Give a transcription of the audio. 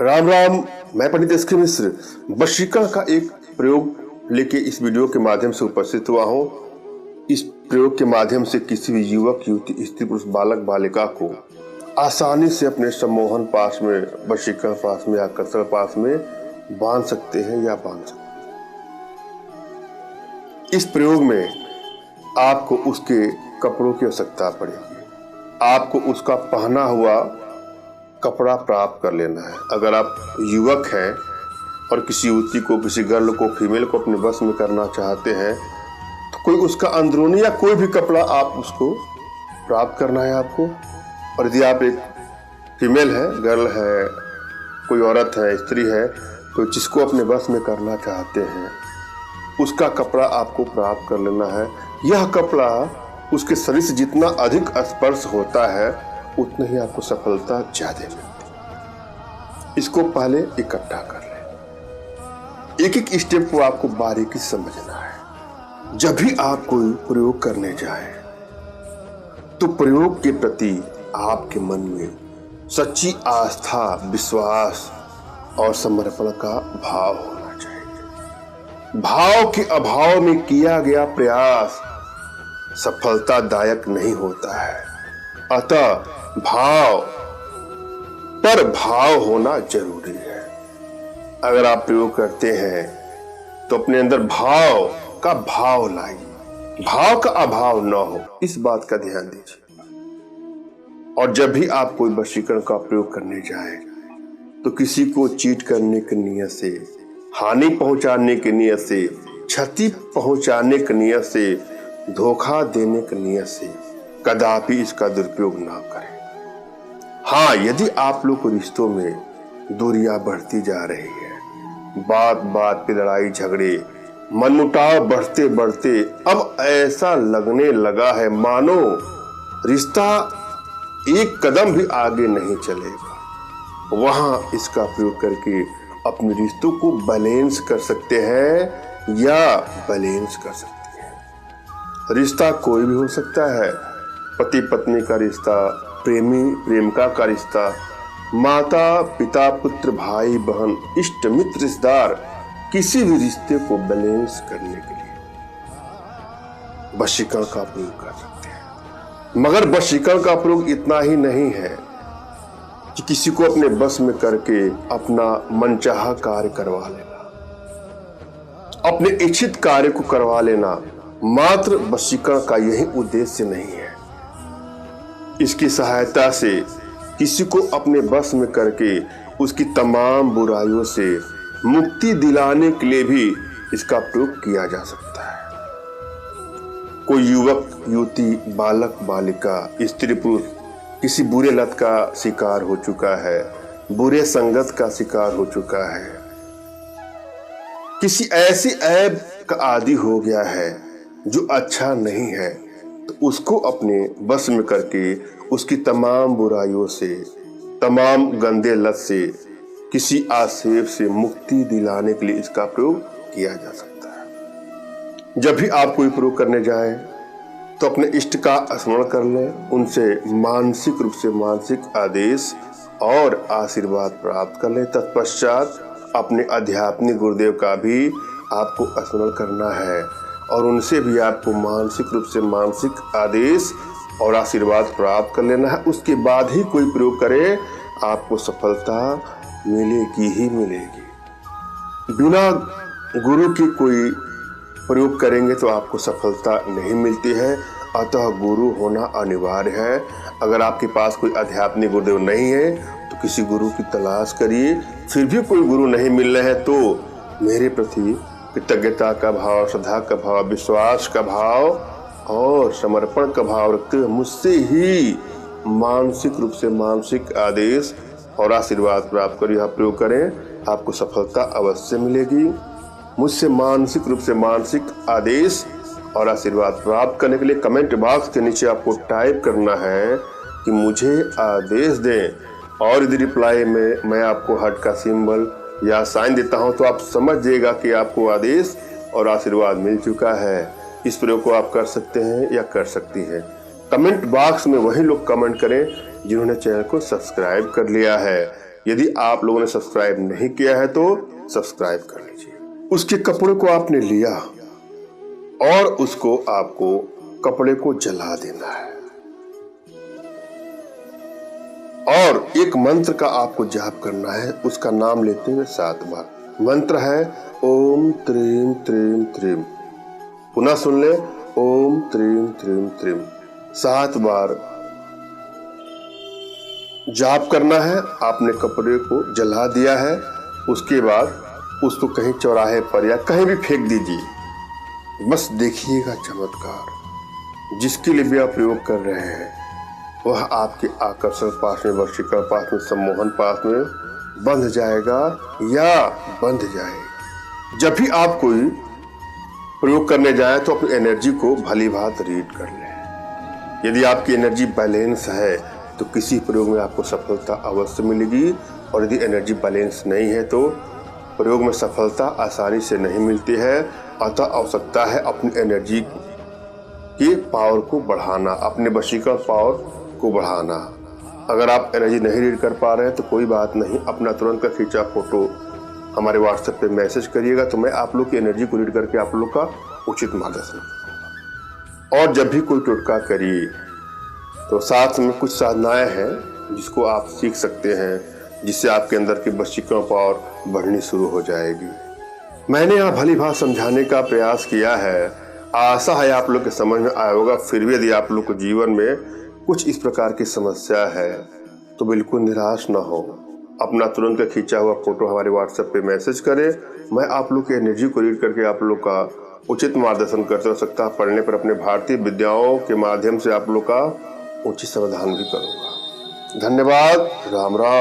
राम राम, मैं पंडित एस के मिश्र वशीकरण का एक प्रयोग लेके इस वीडियो के माध्यम से उपस्थित हुआ हूँ। इस प्रयोग के माध्यम से किसी भी युवक युवती स्त्री पुरुष बालक बालिका को आसानी से अपने सम्मोहन पास में, वशीकरण पास में, आकर्षण पास में बांध सकते हैं या बांध सकते हैं। इस प्रयोग में आपको उसके कपड़ों की आवश्यकता पड़ेगी। आपको उसका पहना हुआ कपड़ा प्राप्त कर लेना है। अगर आप युवक हैं और किसी युवती को, किसी गर्ल को, फीमेल को अपने बस में करना चाहते हैं तो कोई उसका अंदरूनी या कोई भी कपड़ा आप उसको प्राप्त करना है आपको। और यदि आप एक फीमेल है, गर्ल है, कोई औरत है, स्त्री है, तो जिसको अपने बस में करना चाहते हैं उसका कपड़ा आपको प्राप्त कर लेना है। यह कपड़ा उसके शरीर से जितना अधिक स्पर्श होता है उतनी ही आपको सफलता ज्यादा मिलती है। इसको पहले इकट्ठा कर लें। एक एक स्टेप को आपको बारीकी से समझना है। जब भी आप कोई प्रयोग करने जाएं तो प्रयोग के प्रति आपके मन में सच्ची आस्था, विश्वास और समर्पण का भाव होना चाहिए। भाव के अभाव में किया गया प्रयास सफलतादायक नहीं होता है। अतः भाव पर भाव होना जरूरी है। अगर आप प्रयोग करते हैं तो अपने अंदर भाव का भाव लाइए, भाव का अभाव न हो, इस बात का ध्यान दीजिए। और जब भी आप कोई वशीकरण का प्रयोग करने जाएं तो किसी को चीट करने की नियत से, हानि पहुंचाने की नियत से, क्षति पहुंचाने की नियत से, धोखा देने की नियत से कदापि इसका दुरुपयोग ना करें। हाँ, यदि आप लोग रिश्तों में दूरियां बढ़ती जा रही है, बात बात पे लड़ाई झगड़े, मनमुटाव बढ़ते बढ़ते अब ऐसा लगने लगा है मानो रिश्ता एक कदम भी आगे नहीं चलेगा, वहां इसका प्रयोग करके अपने रिश्तों को बैलेंस कर सकते हैं या बैलेंस कर सकते हैं। रिश्ता कोई भी हो सकता है, पति पत्नी का रिश्ता, प्रेमी प्रेमिका का रिश्ता, माता पिता पुत्र भाई बहन, इष्ट मित्र रिश्तेदार, किसी भी रिश्ते को बैलेंस करने के लिए वशीकरण का प्रयोग कर सकते हैं। मगर वशीकरण का प्रयोग इतना ही नहीं है कि किसी को अपने बस में करके अपना मनचाहा कार्य करवा लेना, अपने इच्छित कार्य को करवा लेना मात्र वशीकरण का यही उद्देश्य नहीं है। इसकी सहायता से किसी को अपने बस में करके उसकी तमाम बुराइयों से मुक्ति दिलाने के लिए भी इसका प्रयोग किया जा सकता है। कोई युवक युवती, बालक बालिका, स्त्री पुरुष किसी बुरे लत का शिकार हो चुका है, बुरे संगत का शिकार हो चुका है, किसी ऐसी ऐब का आदी हो गया है जो अच्छा नहीं है, तो उसको अपने बस में करके उसकी तमाम बुराइयों से, तमाम गंदे लत से, किसी आक्षेप से मुक्ति दिलाने के लिए इसका प्रयोग किया जा सकता है। जब भी आप कोई प्रयोग करने जाएं तो अपने इष्ट का स्मरण कर लें, उनसे मानसिक रूप से मानसिक आदेश और आशीर्वाद प्राप्त कर लें। तत्पश्चात अपने आध्यात्मिक गुरुदेव का भी आपको स्मरण करना है और उनसे भी आपको मानसिक रूप से मानसिक आदेश और आशीर्वाद प्राप्त कर लेना है। उसके बाद ही कोई प्रयोग करे, आपको सफलता मिलेगी ही मिलेगी। बिना गुरु की कोई प्रयोग करेंगे तो आपको सफलता नहीं मिलती है। अतः गुरु होना अनिवार्य है। अगर आपके पास कोई आध्यात्मिक गुरुदेव नहीं है तो किसी गुरु की तलाश करिए। फिर भी कोई गुरु नहीं मिल रहे हैं तो मेरे प्रति कृतज्ञता का भाव, श्रद्धा का भाव, विश्वास का भाव और समर्पण का भाव रखते हुए मुझसे ही मानसिक रूप से मानसिक आदेश और आशीर्वाद प्राप्त कर यह प्रयोग करें, आपको सफलता अवश्य मिलेगी। मुझसे मानसिक रूप से मानसिक आदेश और आशीर्वाद प्राप्त करने के लिए कमेंट बॉक्स के नीचे आपको टाइप करना है कि मुझे आदेश दें। और यदि रिप्लाई में मैं आपको हार्ट का सिंबल या साइन देता हूं तो आप समझ जाइएगा कि आपको आदेश और आशीर्वाद मिल चुका है। इस प्रयोग को आप कर सकते हैं या कर सकती हैं। कमेंट बॉक्स में वही लोग कमेंट करें जिन्होंने चैनल को सब्सक्राइब कर लिया है। यदि आप लोगों ने सब्सक्राइब नहीं किया है तो सब्सक्राइब कर लीजिए। उसके कपड़े को आपने लिया और उसको आपको कपड़े को जला देना है और एक मंत्र का आपको जाप करना है। उसका नाम लेते हुए 7 बार। मंत्र है ओम त्रीम त्रीम त्रीम। पुनः सुन ले, ओम त्रीम त्रीम त्रीम। 7 बार जाप करना है। आपने कपड़े को जला दिया है, उसके बाद उसको कहीं चौराहे पर या कहीं भी फेंक दीजिए। बस देखिएगा चमत्कार। जिसके लिए भी आप प्रयोग कर रहे हैं वह आपके आकर्षण पास में, वशीकरण पास में, सम्मोहन पास में बंध जाएगा या बंध जाएगी। जब भी आप कोई प्रयोग करने जाए तो अपनी एनर्जी को भली भांति रीड कर लें। यदि आपकी एनर्जी बैलेंस है तो किसी प्रयोग में आपको सफलता अवश्य मिलेगी, और यदि एनर्जी बैलेंस नहीं है तो प्रयोग में सफलता आसानी से नहीं मिलती है। अतः आवश्यकता है अपनी एनर्जी की पावर को बढ़ाना, अपने वशीकरण पावर को बढ़ाना। अगर आप एनर्जी नहीं रीड कर पा रहे हैं तो कोई बात नहीं, अपना तुरंत का खींचा फोटो हमारे व्हाट्सएप पे मैसेज करिएगा तो मैं आप लोग की एनर्जी को रीड करके आप लोग का उचित मार्गदर्शन। और जब भी कोई टोटका करिए तो साथ में कुछ साधनाएं हैं जिसको आप सीख सकते हैं, जिससे आपके अंदर की वशीकरण पावर बढ़नी शुरू हो जाएगी। मैंने यहाँ भली भांति समझाने का प्रयास किया है, आशा है आप लोग के समझ में आया होगा। फिर भी यदि आप लोग को जीवन में कुछ इस प्रकार की समस्या है तो बिल्कुल निराश ना हो। अपना तुरंत का खींचा हुआ फोटो हमारे व्हाट्सएप पे मैसेज करें। मैं आप लोग की एनर्जी को रीड करके आप लोग का उचित मार्गदर्शन करते हो सकता है। पढ़ने पर अपने भारतीय विद्याओं के माध्यम से आप लोग का उचित समाधान भी करूँगा। धन्यवाद। राम राम।